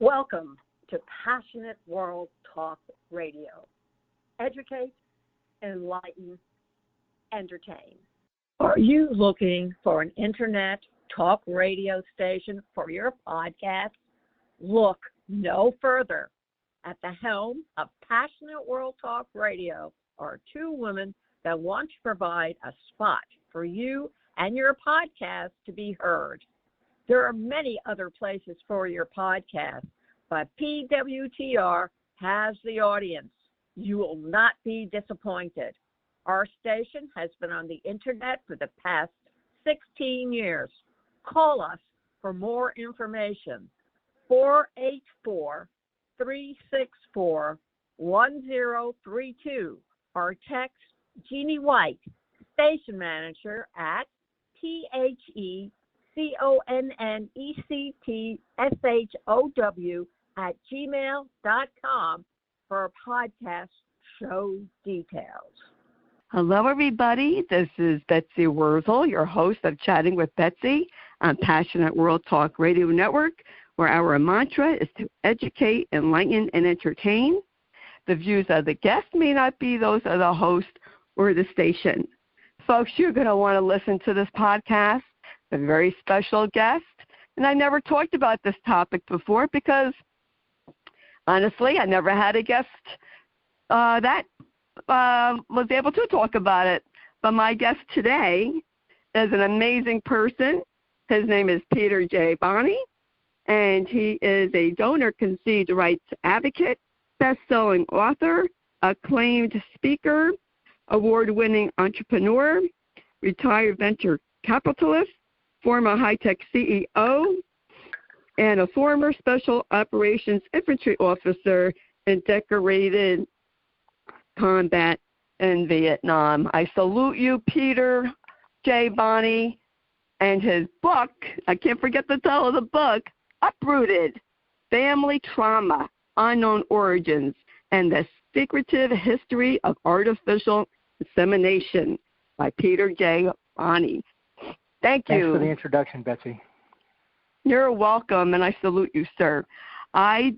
Welcome to Passionate World Talk Radio. Educate, enlighten, entertain. Are you looking for an internet talk radio station for your podcast? Look no further. At the helm of Passionate World Talk Radio are two women that want to provide a spot for you and your podcast to be heard. There are many other places for your podcast, but PWTR has the audience. You will not be disappointed. Our station has been on the internet for the past 16 years. Call us for more information. 484-364-1032 or text Jeannie White, station manager at PHECONNECTSHOW@gmail.com for podcast show details. Hello, everybody. This is Betsy Wurzel, your host of Chatting with Betsy on Passionate World Talk Radio Network, where our mantra is to educate, enlighten, and entertain. The views of the guest may not be those of the host or the station. Folks, you're going to want to listen to this podcast. A very special guest, and I never talked about this topic before because, honestly, I never had a guest that was able to talk about it. But my guest today is an amazing person. His name is Peter J. Boni, and he is a donor-conceived rights advocate, best-selling author, acclaimed speaker, award-winning entrepreneur, retired venture capitalist, former high-tech CEO, and a former Special Operations Infantry officer in decorated combat in Vietnam. I salute you, Peter J. Boni, and his book, I can't forget the title of the book, UPROOTED, Family Trauma, Unknown Origins, and the Secretive History of Artificial Insemination by Peter J. Boni. Thank you. Thanks for the introduction, Betsy. You're welcome, and I salute you, sir. I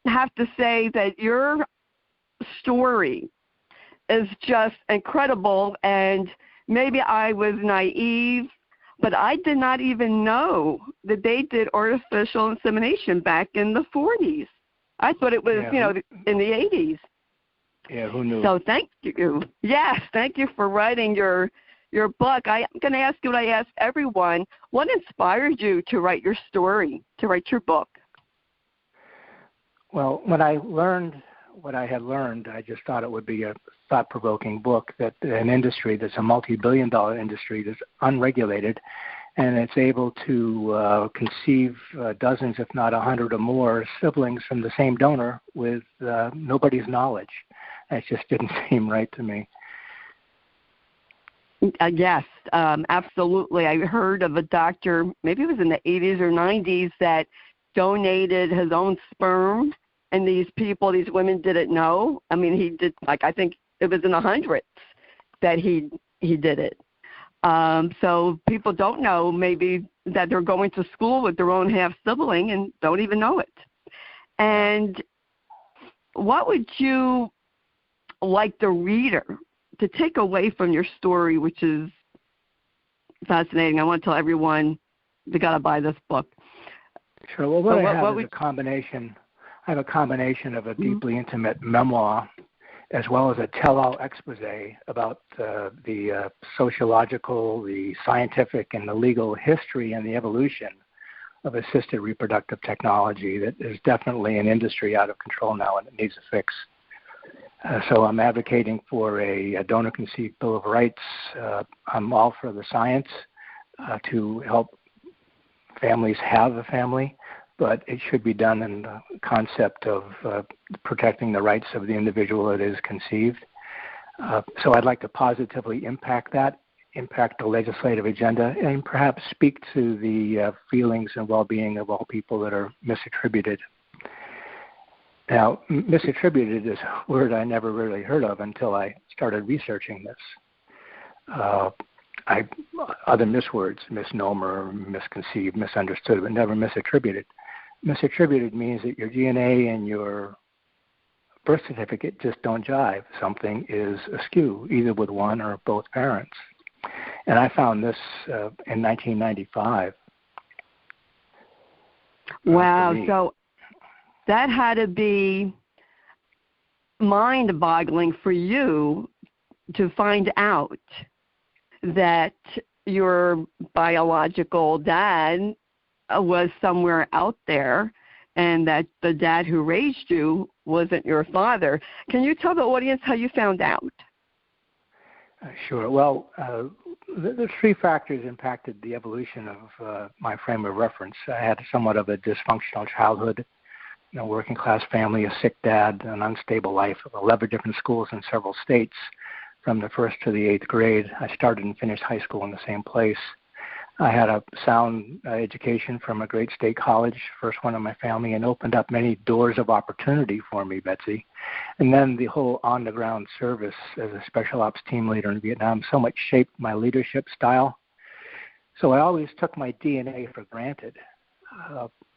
have to say that your story is just incredible, and maybe I was naive, but I did not even know that they did artificial insemination back in the 40s. I thought it was, in the 80s. Yeah, who knew? So thank you. Yes, thank you for writing your book. I'm going to ask you what I ask everyone. What inspired you to write your story, to write your book? Well, when I learned what I had learned, I just thought it would be a thought-provoking book that an industry that's a multi-billion-dollar industry that's unregulated, and it's able to conceive dozens, if not 100 or more, siblings from the same donor with nobody's knowledge. That just didn't seem right to me. Yes, absolutely. I heard of a doctor, maybe it was in the 80s or 90s, that donated his own sperm, and these women didn't know. I mean, he did, I think it was in the hundreds that he did it. So people don't know maybe that they're going to school with their own half-sibling and don't even know it. And what would you like the reader to take away from your story, which is fascinating? I want to tell everyone they got to buy this book. Sure. Well, what I have is a combination. I have a combination of a deeply intimate memoir, as well as a tell-all expose about the sociological, the scientific, and the legal history and the evolution of assisted reproductive technology that is definitely an industry out of control now, and it needs a fix. So I'm advocating for a donor-conceived Bill of Rights. I'm all for the science to help families have a family, but it should be done in the concept of protecting the rights of the individual that is conceived. So I'd like to positively impact the legislative agenda, and perhaps speak to the feelings and well-being of all people that are misattributed. Now, misattributed is a word I never really heard of until I started researching this. Other miswords, misnomer, misconceived, misunderstood, but never misattributed. Misattributed means that your DNA and your birth certificate just don't jive. Something is askew, either with one or both parents. And I found this in 1995. Wow. So that had to be mind-boggling for you to find out that your biological dad was somewhere out there and that the dad who raised you wasn't your father. Can you tell the audience how you found out? Sure. Well, the three factors impacted the evolution of my frame of reference. I had somewhat of a dysfunctional childhood, working class family, a sick dad, an unstable life, 11 different schools in several states from the 1st to the 8th grade. I started and finished high school in the same place. I had a sound education from a great state college, first one in my family, and opened up many doors of opportunity for me, Betsy. And then the whole on-the-ground service as a special ops team leader in Vietnam so much shaped my leadership style. So I always took my DNA for granted.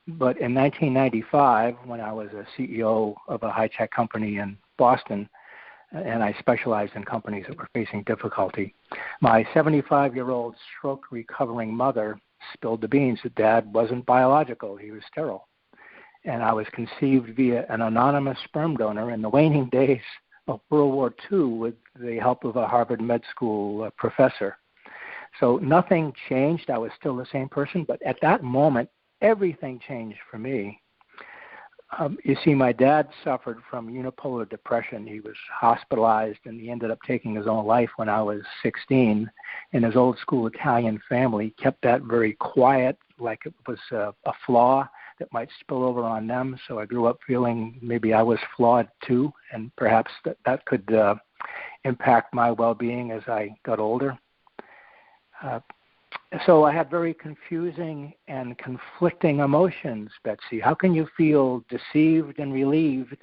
But in 1995, when I was a CEO of a high-tech company in Boston, and I specialized in companies that were facing difficulty, my 75-year-old stroke-recovering mother spilled the beans that Dad wasn't biological. He was sterile. And I was conceived via an anonymous sperm donor in the waning days of World War II with the help of a Harvard Med School professor. So nothing changed. I was still the same person, but at that moment, everything changed for me. You see, my dad suffered from unipolar depression. He was hospitalized, and he ended up taking his own life when I was 16. And his old school Italian family kept that very quiet, like it was a flaw that might spill over on them. So I grew up feeling maybe I was flawed too, and perhaps that could impact my well-being as I got older. So I had very confusing and conflicting emotions, Betsy. How can you feel deceived and relieved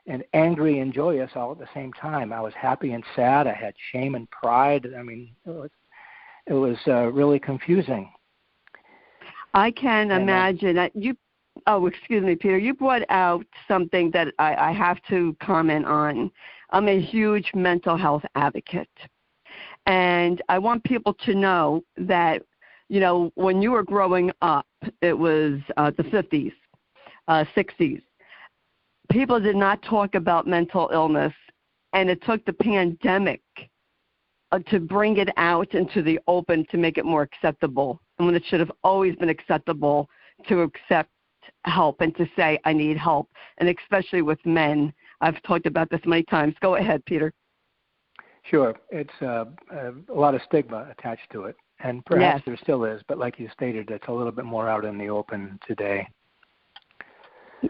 and angry and joyous all at the same time? I was happy and sad. I had shame and pride. I mean, it was really confusing. I can imagine that you. Oh, excuse me, Peter. You brought out something that I have to comment on. I'm a huge mental health advocate. And I want people to know that, when you were growing up, it was the 50s, 60s. People did not talk about mental illness, and it took the pandemic to bring it out into the open to make it more acceptable. And when it should have always been acceptable to accept help and to say, I need help, and especially with men. I've talked about this many times. Go ahead, Peter. Sure. It's a lot of stigma attached to it, and perhaps there still is, but like you stated, it's a little bit more out in the open today.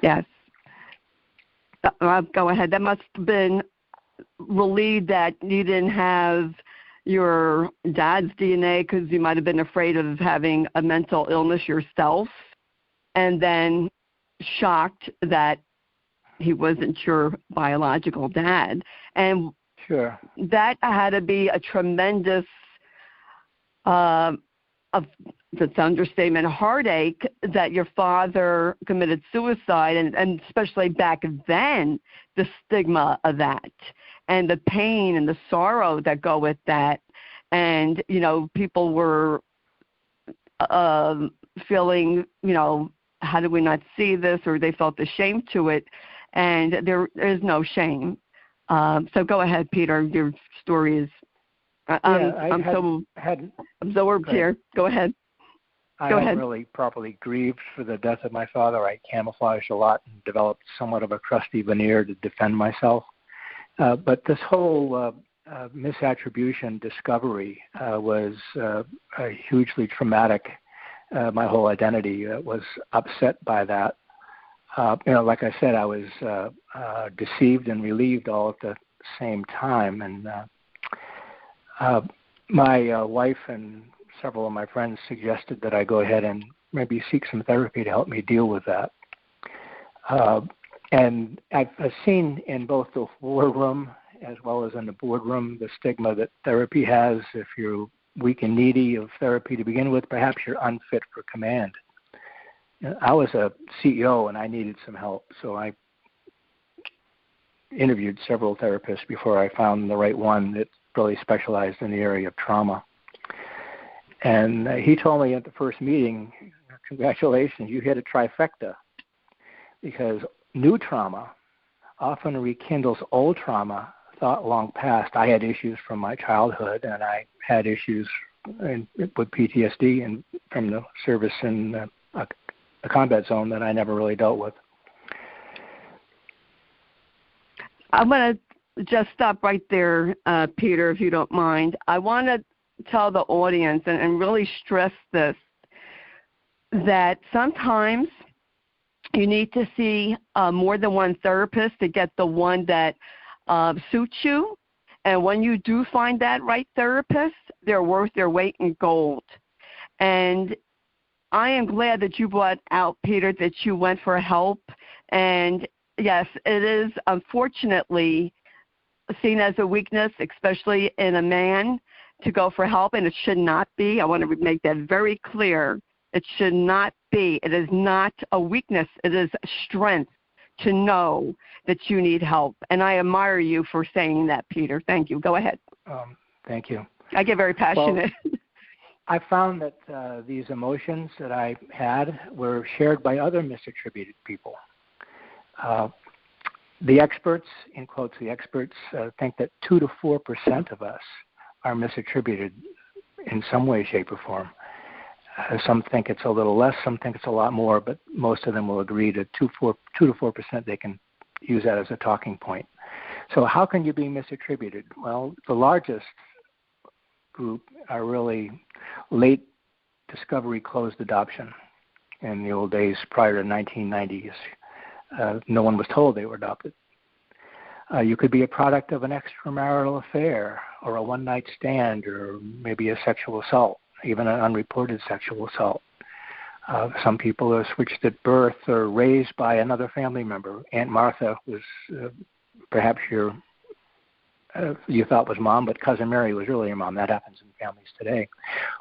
Yes. Go ahead. That must have been relieved that you didn't have your dad's DNA because you might have been afraid of having a mental illness yourself, and then shocked that he wasn't your biological dad. And sure, that had to be a tremendous, that's an understatement, heartache that your father committed suicide, and especially back then, the stigma of that, and the pain and the sorrow that go with that. And, people were feeling, how do we not see this, or they felt ashamed to it, and there is no shame. So go ahead, Peter. Your story is. I'm so absorbed here. Go ahead. I hadn't really properly grieved for the death of my father. I camouflaged a lot and developed somewhat of a crusty veneer to defend myself. But this whole misattribution discovery was hugely traumatic. My whole identity was upset by that. Like I said, I was deceived and relieved all at the same time. And my wife and several of my friends suggested that I go ahead and maybe seek some therapy to help me deal with that. And I've seen in both the war room as well as in the boardroom the stigma that therapy has. If you're weak and needy of therapy to begin with, perhaps you're unfit for command. I was a CEO and I needed some help, so I interviewed several therapists before I found the right one that really specialized in the area of trauma. And he told me at the first meeting, congratulations, you hit a trifecta, because new trauma often rekindles old trauma thought long past. I had issues from my childhood, and I had issues with PTSD and from the service in a combat zone that I never really dealt with. I'm going to just stop right there, Peter, if you don't mind. I want to tell the audience and really stress this, that sometimes you need to see more than one therapist to get the one that suits you. And when you do find that right therapist, they're worth their weight in gold. And I am glad that you brought out, Peter, that you went for help. And yes, it is unfortunately seen as a weakness, especially in a man, to go for help, and it should not be. I want to make that very clear. It should not be. It is not a weakness. It is strength to know that you need help. And I admire you for saying that, Peter. Thank you. Go ahead. Thank you. I get very passionate. Well, I found that these emotions that I had were shared by other misattributed people. The experts, in quotes, the experts think that 2 to 4% of us are misattributed in some way, shape, or form. Some think it's a little less, some think it's a lot more, but most of them will agree to 2 to 4% they can use that as a talking point. So how can you be misattributed? Well, the largest group are really late discovery, closed adoption. In the old days prior to 1990s, no one was told they were adopted. You could be a product of an extramarital affair or a one-night stand or maybe a sexual assault, even an unreported sexual assault. Some people are switched at birth or raised by another family member. Aunt Martha was perhaps you thought was mom, but Cousin Mary was really your mom. That happens in families today.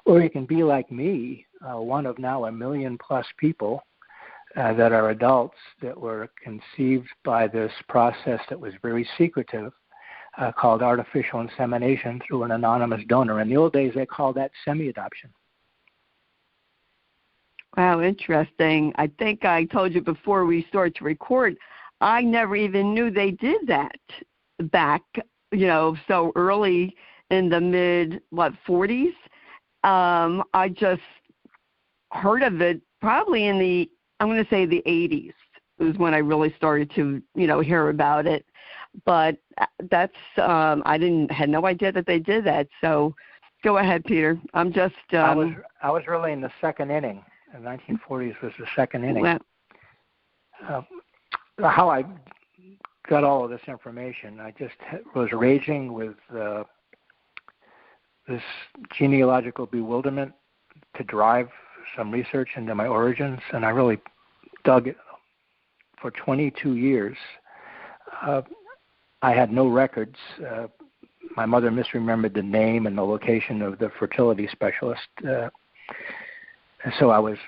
Or you can be like me, one of now 1 million plus people that are adults that were conceived by this process that was very secretive, called artificial insemination through an anonymous donor. In the old days, they called that semi-adoption. Wow, interesting. I think I told you before we started to record, I never even knew they did that back, so early in the mid-40s. I just heard of it probably in the 80s was when I really started to, hear about it. But that's, I had no idea that they did that. So go ahead, Peter. I'm just. I was really in the second inning. The 1940s was the second inning. Well, how I got all of this information, I just was raging with this genealogical bewilderment to drive some research into my origins, and I really dug it. For 22 years, I had no records. My mother misremembered the name and the location of the fertility specialist, so I was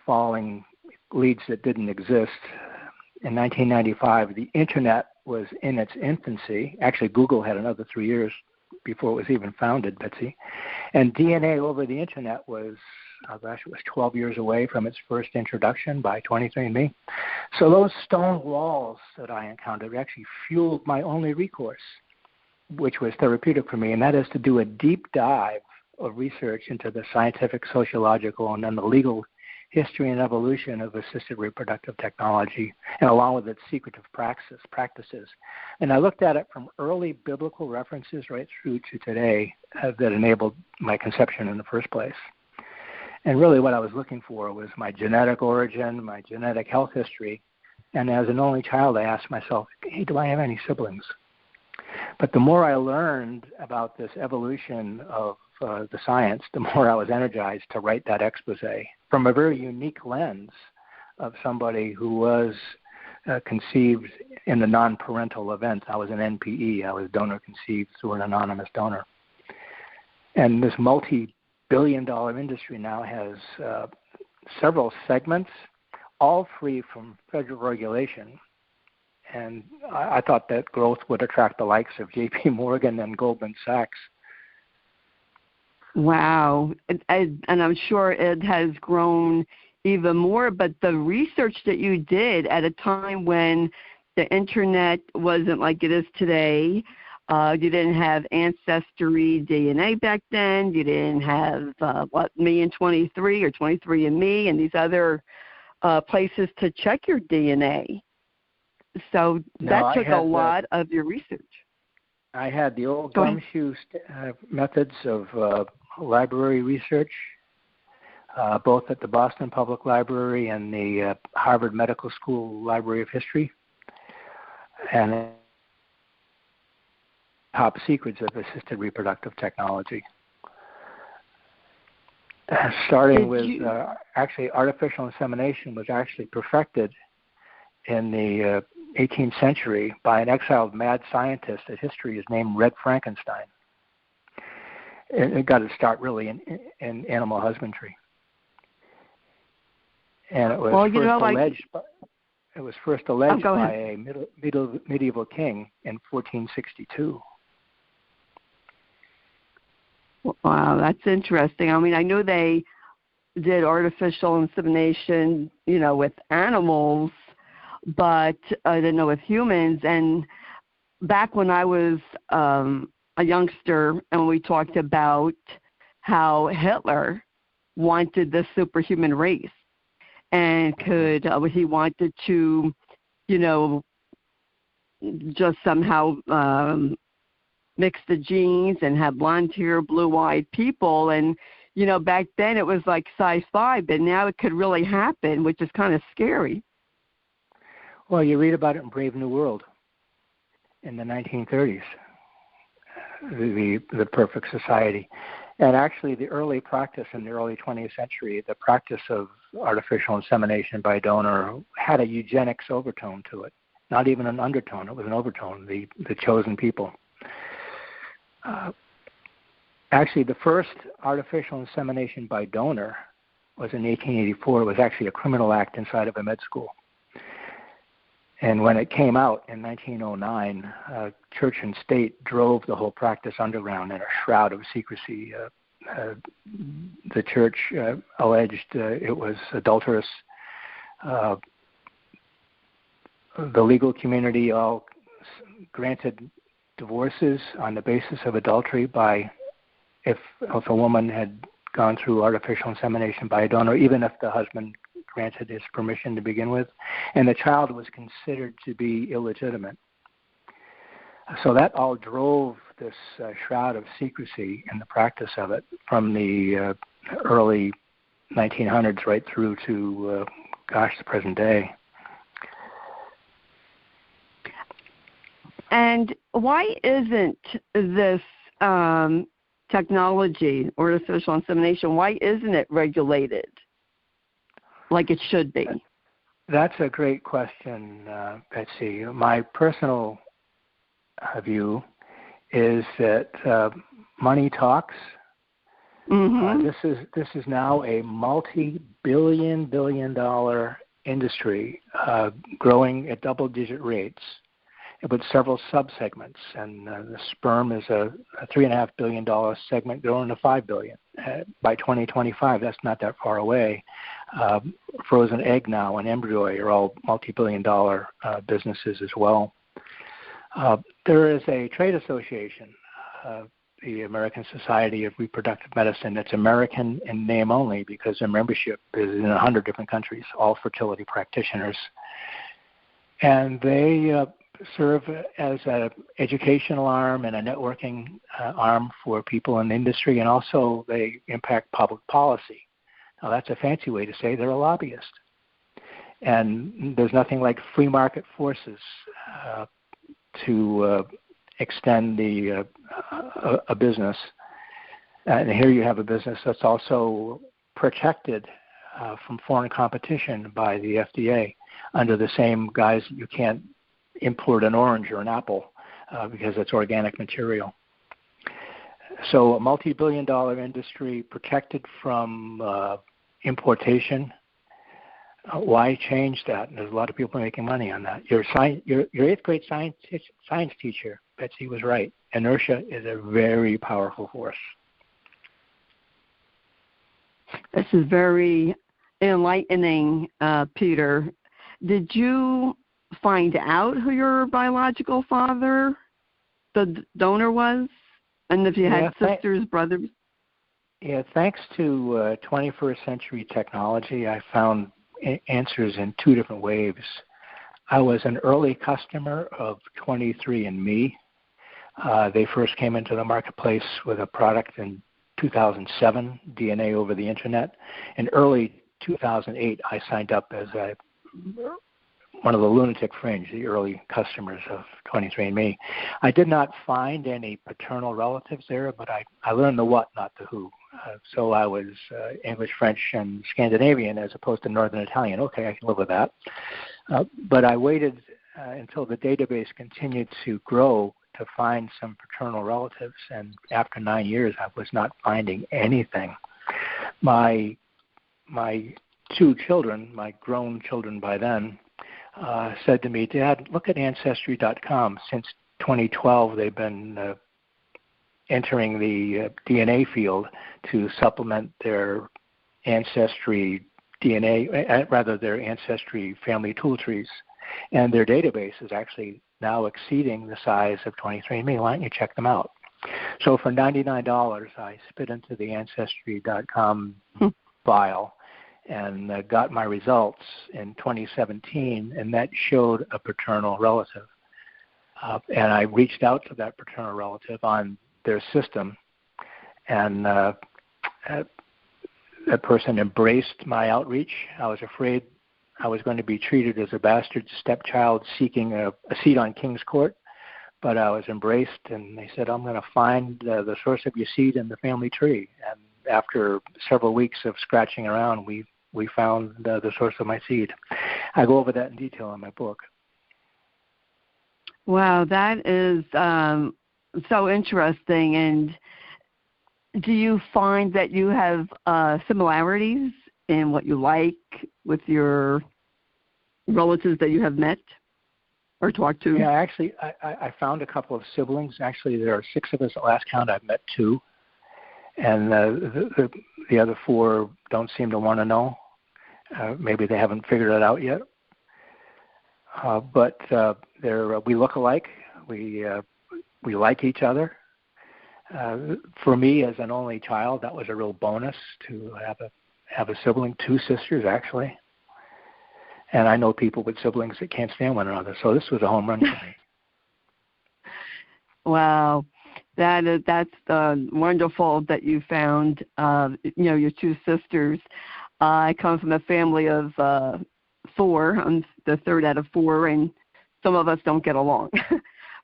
following leads that didn't exist. In 1995, the Internet was in its infancy. Actually, Google had another 3 years before it was even founded, Betsy. And DNA over the Internet was, it was 12 years away from its first introduction by 23andMe. So those stone walls that I encountered actually fueled my only recourse, which was therapeutic for me, and that is to do a deep dive of research into the scientific, sociological, and then the legal history and evolution of assisted reproductive technology, and along with its secretive practices. And I looked at it from early biblical references right through to today that enabled my conception in the first place. And really what I was looking for was my genetic origin, my genetic health history. And as an only child, I asked myself, hey, do I have any siblings? But the more I learned about this evolution of the science, the more I was energized to write that expose from a very unique lens of somebody who was conceived in the non-parental event. I was an NPE. I was donor conceived through an anonymous donor. And this multi-billion-dollar industry now has several segments, all free from federal regulation. And I thought that growth would attract the likes of J.P. Morgan and Goldman Sachs. Wow. And I'm sure it has grown even more, but the research that you did at a time when the Internet wasn't like it is today, you didn't have Ancestry DNA back then, you didn't have, Me and 23 or 23andMe and these other places to check your DNA. So that took a lot of your research. I had the old gumshoe methods of library research, both at the Boston Public Library and the Harvard Medical School Library of History, and top secrets of assisted reproductive technology. Starting with actually artificial insemination was actually perfected in the 18th century by an exiled mad scientist that history is named Red Frankenstein. It got its start really in animal husbandry. And it was first alleged by a medieval king in 1462. Wow, that's interesting. I mean, I know they did artificial insemination, with animals, but I didn't know with humans. And back when I was a youngster, and we talked about how Hitler wanted the superhuman race, and he wanted to, just somehow mix the genes and have blonde hair, blue-eyed people. And, back then it was like sci-fi, but now it could really happen, which is kind of scary. Well, you read about it in Brave New World in the 1930s, the perfect society. And actually the early practice in the early 20th century, the practice of artificial insemination by donor had a eugenics overtone to it. Not even an undertone, it was an overtone, the chosen people. Actually, the first artificial insemination by donor was in 1884. It was actually a criminal act inside of a med school. And when it came out in 1909, church and state drove the whole practice underground in a shroud of secrecy. The church alleged it was adulterous. The legal community all granted divorces on the basis of adultery if a woman had gone through artificial insemination by a donor, even if the husband granted his permission to begin with, and the child was considered to be illegitimate. So that all drove this shroud of secrecy in the practice of it from the early 1900s right through to, the present day. And why isn't this technology, artificial insemination, why isn't it regulated like it should be? That's a great question, Betsy. My personal view is that money talks. Mm-hmm. This is now a multi-billion dollar industry growing at double-digit rates, with several subsegments, and the sperm is a $3.5 billion segment growing to $5 billion by 2025. That's not that far away. Frozen egg now and embryo are all multi-billion dollar businesses as well. There is a trade association, the American Society of Reproductive Medicine, that's American in name only because their membership is in 100 different countries, all fertility practitioners. And they serve as an educational arm and a networking arm for people in the industry, and also they impact public policy. Now, that's a fancy way to say they're a lobbyist. And there's nothing like free market forces to extend a business. And here you have a business that's also protected from foreign competition by the FDA under the same guise you can't import an orange or an apple because it's organic material. So a multi-billion dollar industry protected from importation why change that? And there's a lot of people making money on that. Your 8th grade science teacher, Betsy, was right. Inertia is a very powerful force. This is very enlightening, Peter. Did you find out who your biological father, the donor, was? And if you had sisters, brothers? Yeah, thanks to 21st century technology, I found answers in 2 different waves. I was an early customer of 23andMe. They first came into the marketplace with a product in 2007, DNA over the internet. In early 2008, I signed up as one of the lunatic fringe, the early customers of 23andMe. I did not find any paternal relatives there, but I learned the what, not the who. So I was English, French, and Scandinavian as opposed to Northern Italian. Okay, I can live with that. But I waited until the database continued to grow to find some paternal relatives, and after 9 years, I was not finding anything. My 2 children, my grown children by then, said to me, Dad, look at Ancestry.com. Since 2012, they've been entering the DNA field to supplement their Ancestry DNA, their Ancestry family tool trees. And their database is actually now exceeding the size of 23andMe. Why don't you check them out? So for $99, I spit into the Ancestry.com file and got my results in 2017, and that showed a paternal relative. And I reached out to that paternal relative on their system, and that person embraced my outreach. I was afraid I was going to be treated as a bastard stepchild seeking a seat on King's Court, but I was embraced, and they said, I'm going to find the source of your seed in the family tree. And after several weeks of scratching around, we found the source of my seed. I go over that in detail in my book. Wow, that is so interesting. And do you find that you have similarities in what you like with your relatives that you have met or talked to? Yeah, actually, I found a couple of siblings. Actually, there are 6 of us at last count. I've met 2. And the other 4 don't seem to want to know. Maybe they haven't figured it out yet. But we look alike. We like each other. For me, as an only child, that was a real bonus to have a sibling, 2 sisters actually. And I know people with siblings that can't stand one another. So this was a home run for me. Wow. That's wonderful that you found, your 2 sisters. I come from a family of 4. I'm the 3rd out of 4, and some of us don't get along.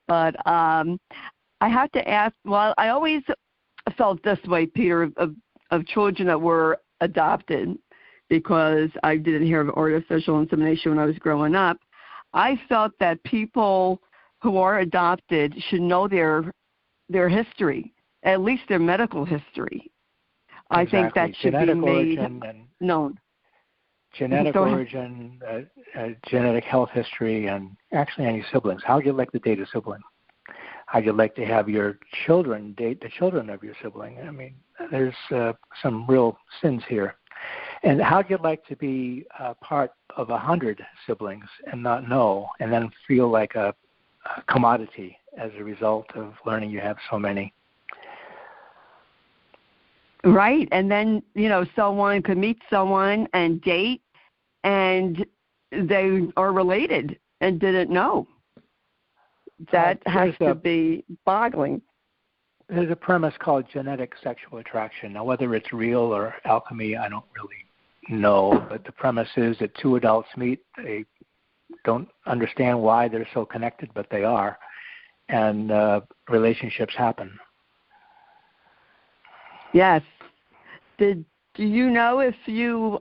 But I have to ask, well, I always felt this way, Peter, of children that were adopted, because I didn't hear of artificial insemination when I was growing up. I felt that people who are adopted should know their history, at least their medical history. Exactly. I think that should genetic be made known. Genetic origin, genetic health history, and actually any siblings. How would you like to date a sibling? How'd you like to have your children date the children of your sibling? I mean, there's some real sins here. And how'd you like to be part of 100 siblings and not know, and then feel like a commodity as a result of learning you have so many? Right, and then, someone could meet someone and date, and they are related and didn't know. That has to be boggling. There's a premise called genetic sexual attraction. Now, whether it's real or alchemy, I don't really know, but the premise is that 2 adults meet, they don't understand why they're so connected, but they are, and relationships happen. Yes. Do you know if you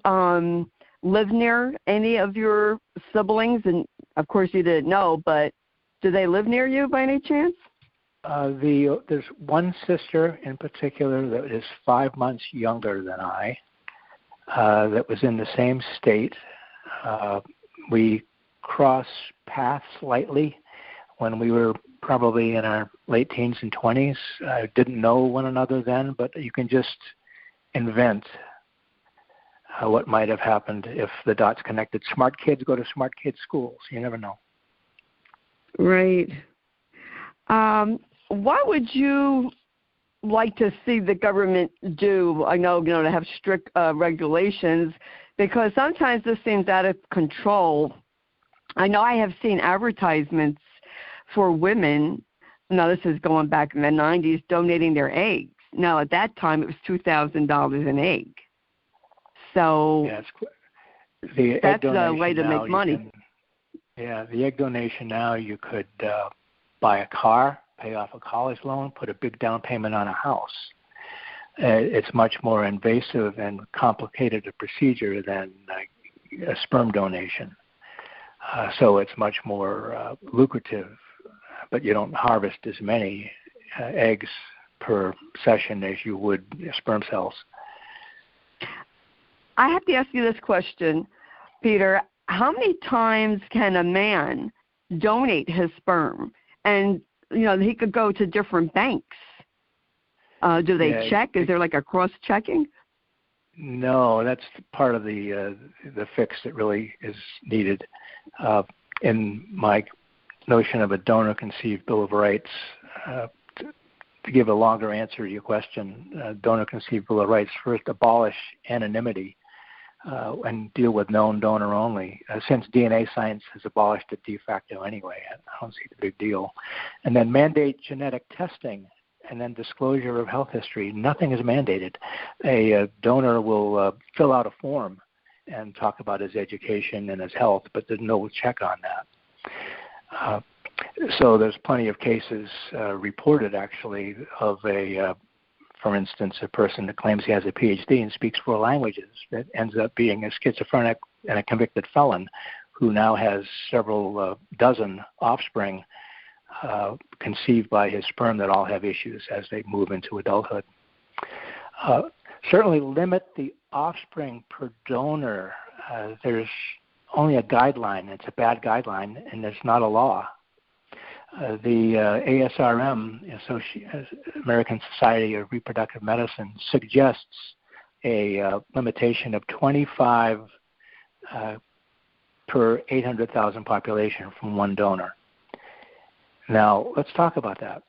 live near any of your siblings? And, of course, you didn't know, but do they live near you by any chance? There's one sister in particular that is 5 months younger than I, that was in the same state. We crossed paths slightly when we were probably in our late teens and 20s. I didn't know one another then, but you can just invent what might have happened if the dots connected. Smart kids go to smart kids schools. You never know. Right. What would you like to see the government do? I know, to have strict regulations, because sometimes this seems out of control. I know I have seen advertisements for women, now this is going back in the 90s, donating their eggs. Now, at that time, it was $2,000 an egg. So that's a way to make money. The egg donation now, you could buy a car, pay off a college loan, put a big down payment on a house. It's much more invasive and complicated a procedure than a sperm donation. So it's much more lucrative, but you don't harvest as many eggs per session as you would sperm cells. I have to ask you this question, Peter. How many times can a man donate his sperm? And, he could go to different banks. Do they check? Is there like a cross-checking? No, that's part of the fix that really is needed. In my notion of a donor-conceived Bill of Rights, to give a longer answer to your question, donor-conceived Bill of Rights first abolish anonymity and deal with known donor only. Since DNA science has abolished it de facto anyway, I don't see the big deal. And then mandate genetic testing and then disclosure of health history. Nothing is mandated. A donor will fill out a form and talk about his education and his health, but there's no check on that. So there's plenty of cases reported, actually, of for instance, a person that claims he has a PhD and speaks 4 languages that ends up being a schizophrenic and a convicted felon who now has several dozen offspring conceived by his sperm that all have issues as they move into adulthood. Certainly limit the offspring per donor. There's only a guideline. It's a bad guideline, and it's not a law. The ASRM, American Society of Reproductive Medicine, suggests a limitation of 25 per 800,000 population from one donor. Now, let's talk about that.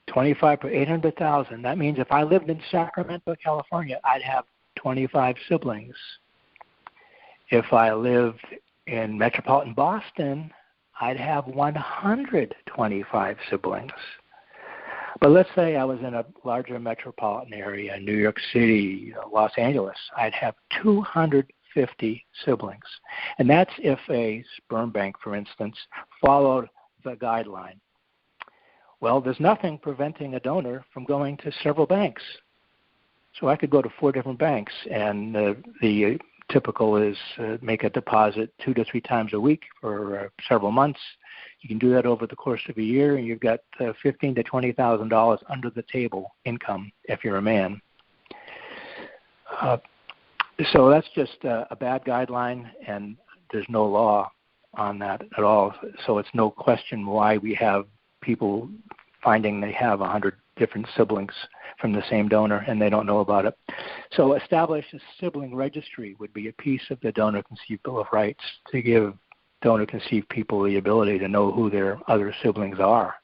25 per 800,000, that means if I lived in Sacramento, California, I'd have 25 siblings. If I lived in metropolitan Boston, I'd have 125 siblings. But let's say I was in a larger metropolitan area, New York City, Los Angeles, I'd have 250 siblings. And that's if a sperm bank, for instance, followed the guideline. Well, there's nothing preventing a donor from going to several banks. So I could go to 4 different banks, and the typical is make a deposit 2 to 3 times a week for several months. You can do that over the course of a year, and you've got $15,000 to $20,000 under the table income if you're a man. So that's just a bad guideline, and there's no law on that at all. So it's no question why we have people finding they have 100 different siblings from the same donor and they don't know about it. So establish a sibling registry would be a piece of the donor-conceived Bill of Rights to give donor-conceived people the ability to know who their other siblings are,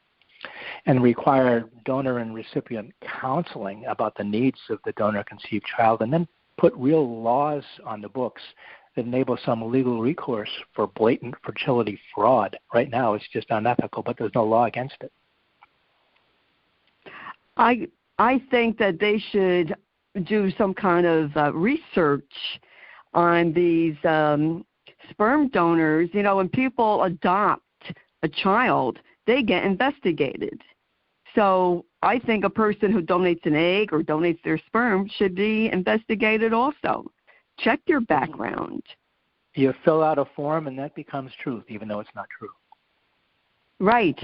and require donor and recipient counseling about the needs of the donor-conceived child, and then put real laws on the books that enable some legal recourse for blatant fertility fraud. Right now it's just unethical, but there's no law against it. I think that they should do some kind of research on these sperm donors. When people adopt a child, they get investigated. So I think a person who donates an egg or donates their sperm should be investigated also. Check your background. You fill out a form and that becomes truth, even though it's not true. Right.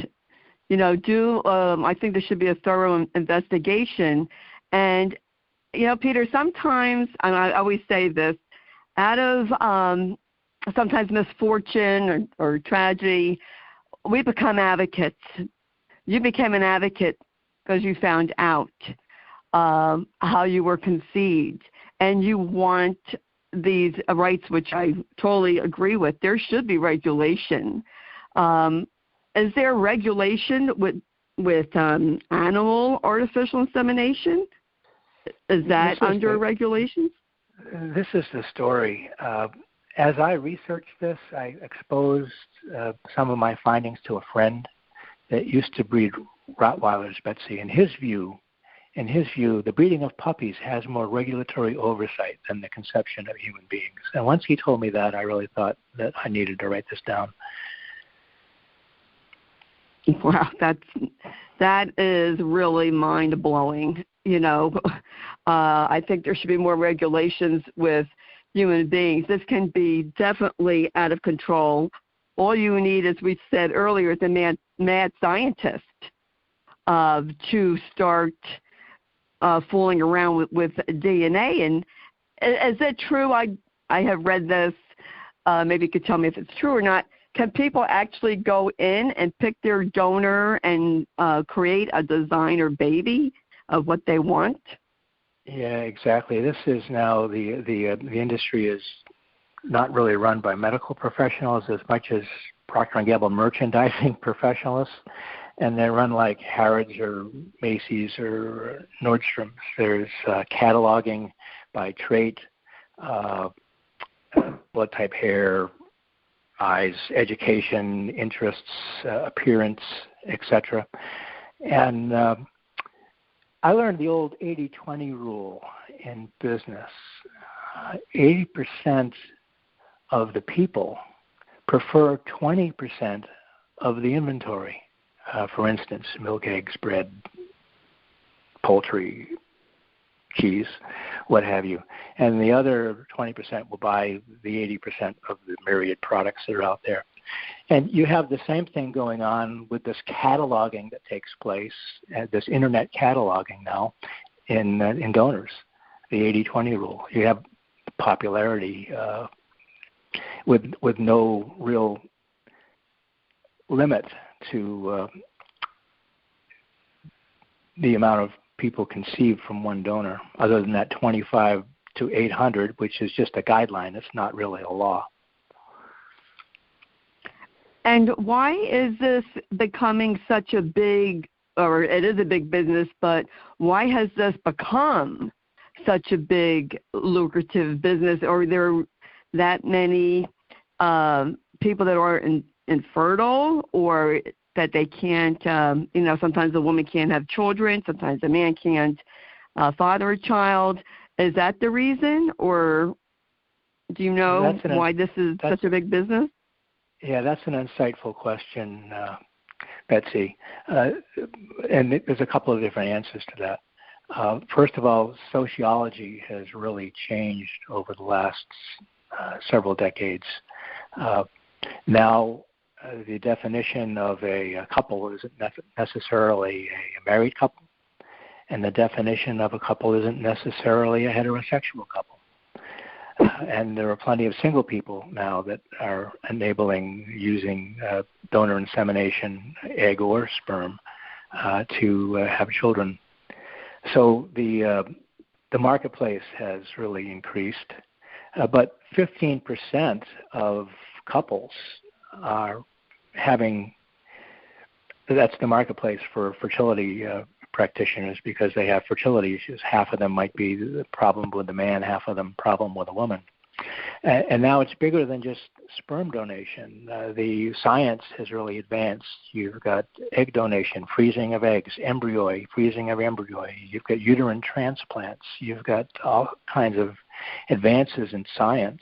I think there should be a thorough investigation. And, Peter, sometimes, and I always say this, out of sometimes misfortune or tragedy, we become advocates. You became an advocate because you found out how you were conceived, and you want these rights, which I totally agree with. There should be regulation. Is there regulation with animal artificial insemination? Is that under regulations? This is the story. As I researched this, I exposed some of my findings to a friend that used to breed Rottweilers, Betsy. In his view, the breeding of puppies has more regulatory oversight than the conception of human beings. And once he told me that, I really thought that I needed to write this down. Wow, that is really mind-blowing. You know, I think there should be more regulations with human beings. This can be definitely out of control. All you need, as we said earlier, is a mad scientist to start fooling around with DNA. And is it true? I have read this. Maybe you could tell me if it's true or not. Can people actually go in and pick their donor and create a designer baby of what they want? Yeah, exactly. This is now the industry is not really run by medical professionals as much as Procter & Gamble merchandising professionals, and they're run like Harrods or Macy's or Nordstrom's. There's cataloging by trait, blood type, hair, eyes, education, interests, appearance, etc. And I learned the old 80-20 rule in business. 80% of the people prefer 20% of the inventory. For instance, milk, eggs, bread, poultry, cheese, what have you. And the other 20% will buy the 80% of the myriad products that are out there. And you have the same thing going on with this cataloging that takes place, this internet cataloging now in donors, the 80-20 rule. You have popularity with no real limit to the amount of people conceived from one donor, other than that 25 to 800, which is just a guideline. It's not really a law. And why is this becoming such a big, or it is a big business, but why has this become such a big lucrative business? Or are there that many people that are infertile, or that they can't, sometimes a woman can't have children, sometimes a man can't father a child? Is that the reason, or do you know why this is such a big business? Yeah, that's an insightful question, Betsy. And there's a couple of different answers to that. First of all, sociology has really changed over the last several decades. Now, the definition of a couple isn't necessarily a married couple, and the definition of a couple isn't necessarily a heterosexual couple. And there are plenty of single people now that are enabling using donor insemination, egg or sperm, to have children. So the marketplace has really increased, but 15% of couples are having, that's the marketplace for fertility practitioners, because they have fertility issues. Half of them might be the problem with the man, half of them problem with a woman. And now it's bigger than just sperm donation. The science has really advanced. You've got egg donation, freezing of eggs, embryo, freezing of embryo. You've got uterine transplants. You've got all kinds of advances in science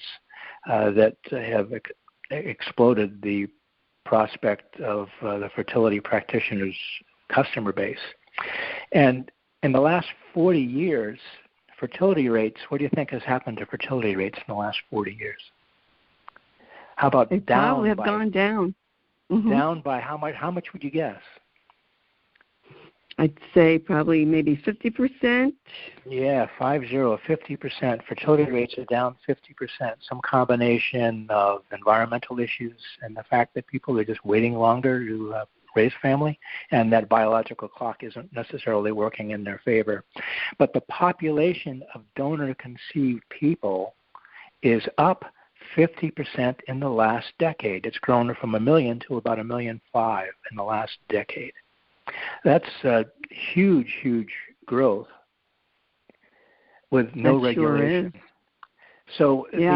that have exploded the prospect of the fertility practitioners' customer base. And in the last 40 years, fertility rates, what do you think has happened to fertility rates in the last 40 years? How about they down? Probably have gone down. Mm-hmm. Down by how much? How much would you guess? I'd say probably maybe 50%. Yeah, 50%. Fertility rates are down 50%. Some combination of environmental issues and the fact that people are just waiting longer to raise family, and that biological clock isn't necessarily working in their favor. But the population of donor-conceived people is up 50% in the last decade. It's grown from 1 million to about 1.5 million in the last decade. That's huge, huge growth with no regulation. Sure is. So the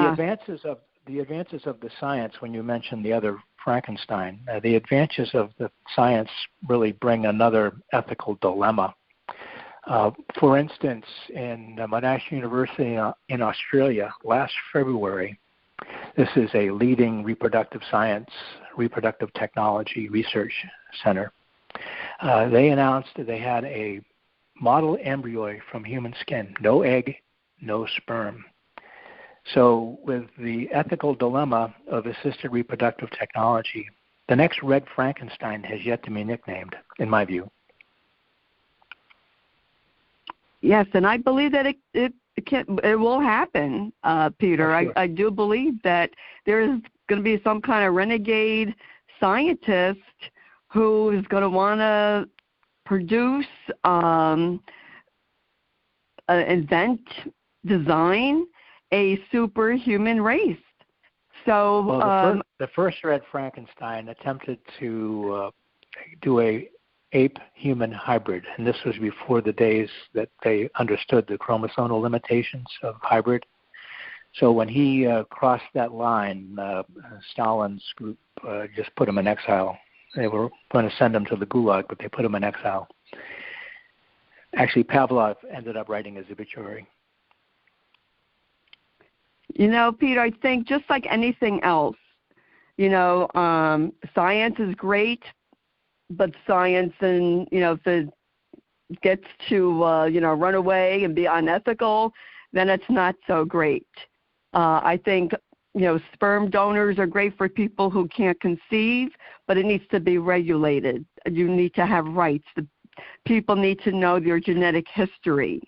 advances of the science, when you mentioned the other Frankenstein, the advances of the science really bring another ethical dilemma. For instance, in Monash University in Australia last February, this is a leading reproductive science, reproductive technology research center. They announced that they had a model embryo from human skin, no egg, no sperm. So with the ethical dilemma of assisted reproductive technology, the next Red Frankenstein has yet to be nicknamed, in my view. Yes, and I believe that it will happen, Peter. Oh, sure. I do believe that there is going to be some kind of renegade scientist who is going to want to produce, invent, design a superhuman race. So well, the first Red Frankenstein attempted to do a ape-human hybrid, and this was before the days that they understood the chromosomal limitations of hybrid. So when he crossed that line, Stalin's group just put him in exile. They were going to send him to the Gulag, but they put him in exile. Actually, Pavlov ended up writing his obituary. You know, Peter, I think just like anything else, science is great, but science, and if it gets to run away and be unethical, then it's not so great. I think sperm donors are great for people who can't conceive, but it needs to be regulated. You need to have rights. The people need to know their genetic history.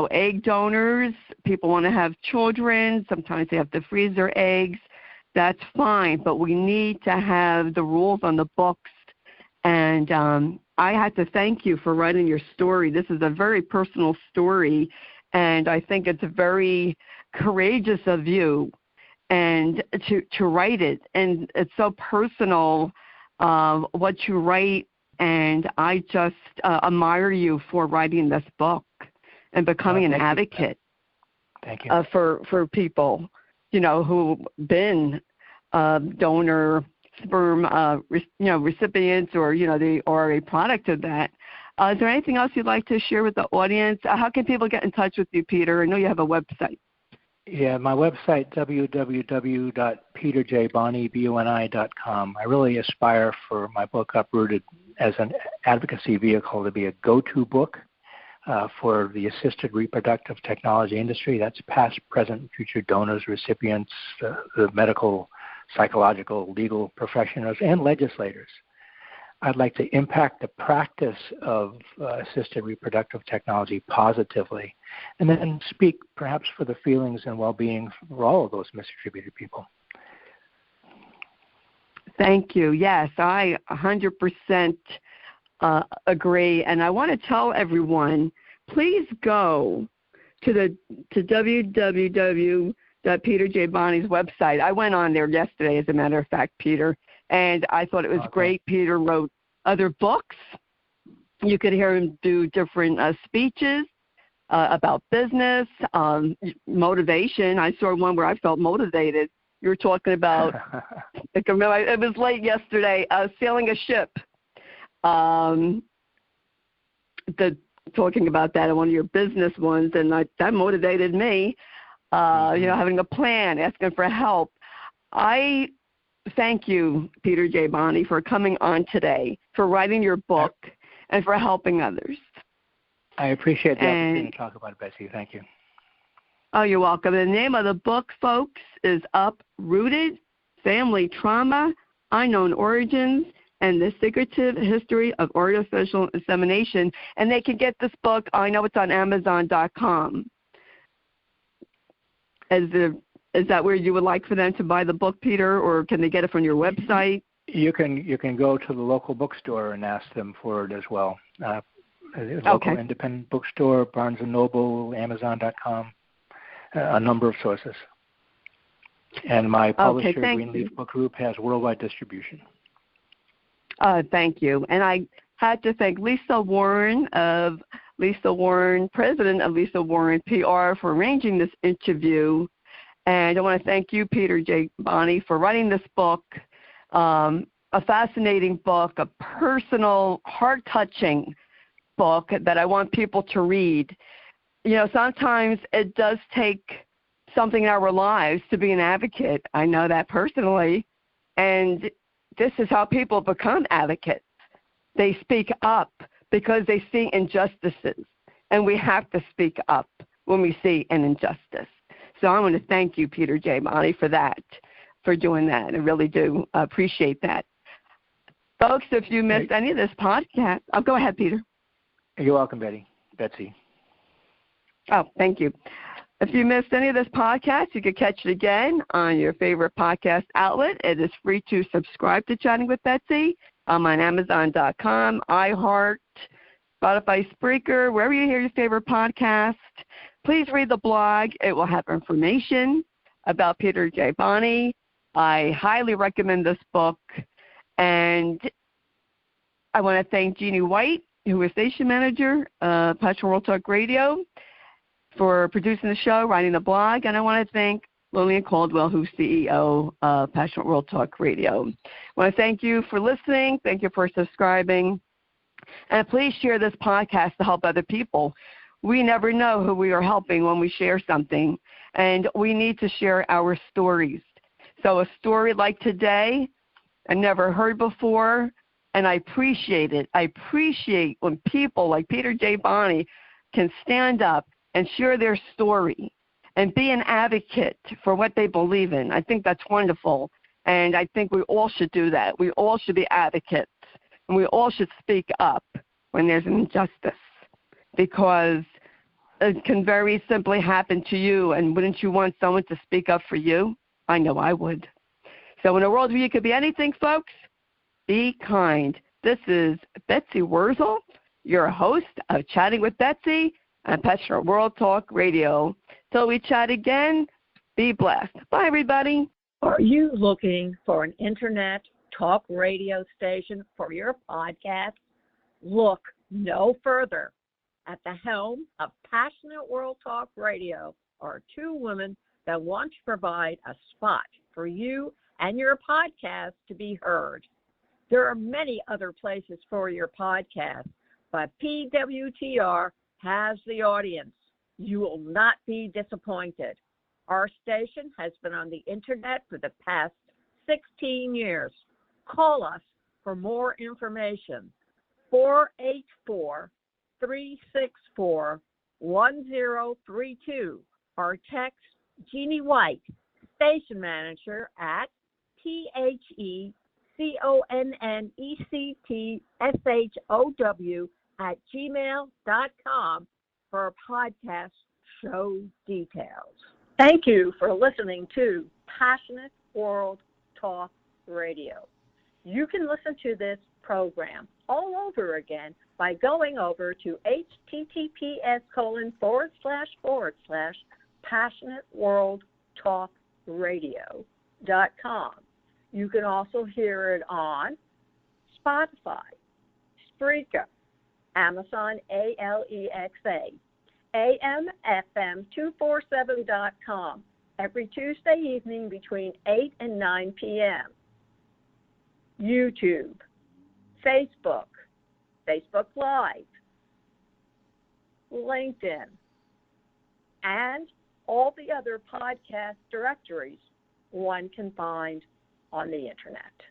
Egg donors, people want to have children. Sometimes they have to freeze their eggs. That's fine, but we need to have the rules on the books. And I had to thank you for writing your story. This is a very personal story, and I think it's very courageous of you and to write it. And it's so personal, what you write, and I just admire you for writing this book and becoming an advocate. Thank you. For people, who've been donor sperm, recipients, or they are a product of that. Is there anything else you'd like to share with the audience? How can people get in touch with you, Peter? I know you have a website. Yeah, my website, www.pwrnetworkllc.com. I really aspire for my book, Uprooted, as an advocacy vehicle to be a go-to book for the assisted reproductive technology industry. That's past, present, future donors, recipients, the medical, psychological, legal professionals, and legislators. I'd like to impact the practice of assisted reproductive technology positively, and then speak perhaps for the feelings and well-being for all of those misattributed people. Thank you. Yes, I 100% agree. And I want to tell everyone, please go to www.Peter J. Boni's website. I went on there yesterday, as a matter of fact, Peter, and I thought it was great. Peter wrote other books. You could hear him do different speeches about business, motivation. I saw one where I felt motivated. You were talking about, it was late yesterday, sailing a ship. Talking about that in one of your business ones, and that motivated me, having a plan, asking for help. I thank you, Peter J. Boni, for coming on today, for writing your book, and for helping others. I appreciate the opportunity to talk about it, Betsy. Thank you. Oh, you're welcome. The name of the book, folks, is Uprooted: Family Trauma, Unknown Origins, and the Secretive History of Artificial Insemination. And they can get this book, I know it's on Amazon.com. Is that where you would like for them to buy the book, Peter, or can they get it from your website? You can go to the local bookstore and ask them for it as well. Local independent bookstore, Barnes & Noble, Amazon.com, a number of sources. And my publisher, Greenleaf Book Group, has worldwide distribution. Thank you. And I had to thank Lisa Warren, president of Lisa Warren PR, for arranging this interview. And I want to thank you, Peter J. Boni, for writing this book, a fascinating book, a personal, heart-touching book that I want people to read. You know, sometimes it does take something in our lives to be an advocate. I know that personally. And this is how people become advocates. They speak up because they see injustices. And we have to speak up when we see an injustice. So I want to thank you, Peter J. Boni, for that, for doing that. I really do appreciate that. Folks, if you missed any of this podcast, go ahead, Peter. You're welcome, Betsy. Oh, thank you. If you missed any of this podcast, you can catch it again on your favorite podcast outlet. It is free to subscribe to Chatting with Betsy. I'm on Amazon.com, iHeart, Spotify, Spreaker, wherever you hear your favorite podcast. Please read the blog. It will have information about Peter J. Boni. I highly recommend this book. And I want to thank Jeannie White, who is station manager, Passionate World Talk Radio, for producing the show, writing the blog. And I want to thank Lillian Caldwell, who's CEO of Passionate World Talk Radio. I want to thank you for listening. Thank you for subscribing. And please share this podcast to help other people. We never know who we are helping when we share something, and we need to share our stories. So a story like today, I never heard before, and I appreciate it. I appreciate when people like Peter J. Boni can stand up and share their story and be an advocate for what they believe in. I think that's wonderful, and I think we all should do that. We all should be advocates, and we all should speak up when there's an injustice, because it can very simply happen to you, and wouldn't you want someone to speak up for you? I know I would. So in a world where you could be anything, folks, be kind. This is Betsy Wurzel, your host of Chatting with Betsy on Passionate World Talk Radio. Till we chat again, be blessed. Bye, everybody. Are you looking for an internet talk radio station for your podcast? Look no further. At the helm of Passionate World Talk Radio are two women that want to provide a spot for you and your podcast to be heard. There are many other places for your podcast, but PWTR has the audience. You will not be disappointed. Our station has been on the internet for the past 16 years. Call us for more information. 484-364-1032 or text Jeannie White, station manager, at PHECONNECTSHOW@gmail.com for podcast show details. Thank you for listening to Passionate World Talk Radio. You can listen to this program all over again by going over to https://passionateworldtalkradio.com. You can also hear it on Spotify, Spreaker, Amazon ALEXA, AMFM247.com every Tuesday evening between 8 and 9 p.m. YouTube, Facebook, Facebook Live, LinkedIn, and all the other podcast directories one can find on the internet.